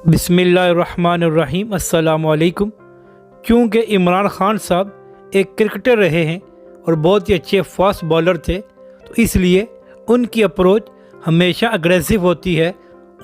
बिस्मिल्लाहिर्रहमानिर्रहीम। अस्सलाम वालेकुम। क्योंकि इमरान खान साहब एक क्रिकेटर रहे हैं और बहुत ही अच्छे फास्ट बॉलर थे, तो इसलिए उनकी अप्रोच हमेशा अग्रेसिव होती है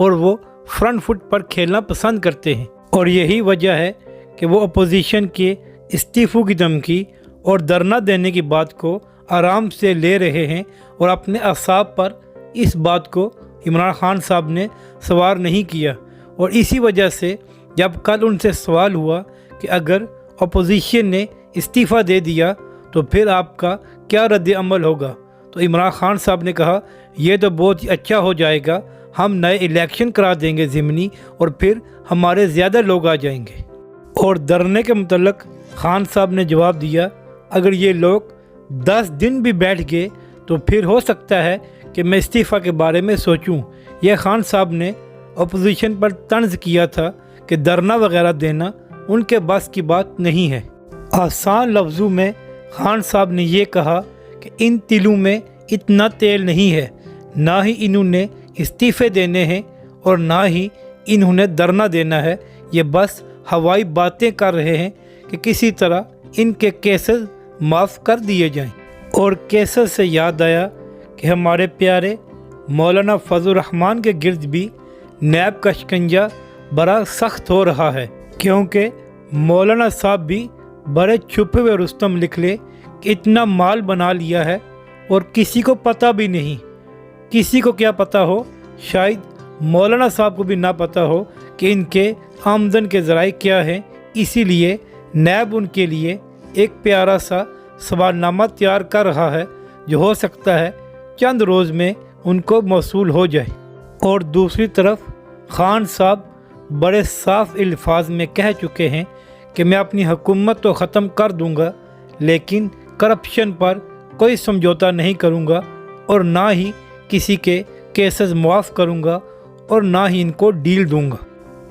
और वो फ्रंट फुट पर खेलना पसंद करते हैं। और यही वजह है कि वो अपोजिशन के इस्तीफ़ों की धमकी और धरना देने की बात को आराम से ले रहे हैं और अपने असाब पर इस बात को इमरान खान साहब ने सवार नहीं किया। और इसी वजह से जब कल उनसे सवाल हुआ कि अगर अपोजिशन ने इस्तीफ़ा दे दिया तो फिर आपका क्या रद्द अमल होगा, तो इमरान खान साहब ने कहा यह तो बहुत ही अच्छा हो जाएगा, हम नए इलेक्शन करा देंगे ज़िमनी और फिर हमारे ज़्यादा लोग आ जाएंगे। और धरने के मुतल्लक खान साहब ने जवाब दिया, अगर ये लोग 10 दिन भी बैठ गए तो फिर हो सकता है कि मैं इस्तीफ़ा के बारे में सोचूं। यह खान साहब ने अपोजिशन पर तंज किया था कि धरना वगैरह देना उनके बस की बात नहीं है। आसान लफ्ज़ों में खान साहब ने यह कहा कि इन तिलों में इतना तेल नहीं है, ना ही इन्होंने इस्तीफ़े देने हैं और ना ही इन्होंने धरना देना है। ये बस हवाई बातें कर रहे हैं कि किसी तरह इनके केसेस माफ़ कर दिए जाएं। और केसेस से याद आया कि हमारे प्यारे मौलाना फजल रहमान के गिर्द भी नैब का शिकंजा बड़ा सख्त हो रहा है, क्योंकि मौलाना साहब भी बड़े छुपे हुए रुस्तम लिख ले कि इतना माल बना लिया है और किसी को पता भी नहीं। किसी को क्या पता हो, शायद मौलाना साहब को भी ना पता हो कि इनके आमदन के ज़राए क्या हैं। इसीलिए नैब उनके लिए एक प्यारा सा सवालनामा तैयार कर रहा है जो हो सकता है चंद रोज़ में उनको मौसूल हो जाए। और दूसरी तरफ खान साहब बड़े साफ अल्फाज में कह चुके हैं कि मैं अपनी हुकूमत तो ख़त्म कर दूंगा, लेकिन करप्शन पर कोई समझौता नहीं करूंगा और ना ही किसी के केसेस मुआफ़ करूंगा और ना ही इनको डील दूंगा।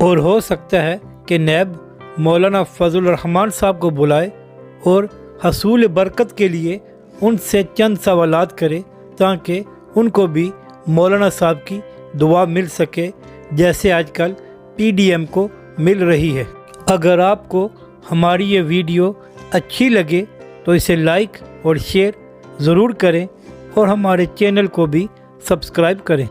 और हो सकता है कि नैब मौलाना फजल रहमान साहब को बुलाए और हसूल बरकत के लिए उनसे चंद सवालात करे ताकि उनको भी मौलाना साहब की दुआ मिल सके, जैसे आजकल PDM को मिल रही है। अगर आपको हमारी ये वीडियो अच्छी लगे तो इसे लाइक और शेयर ज़रूर करें और हमारे चैनल को भी सब्सक्राइब करें।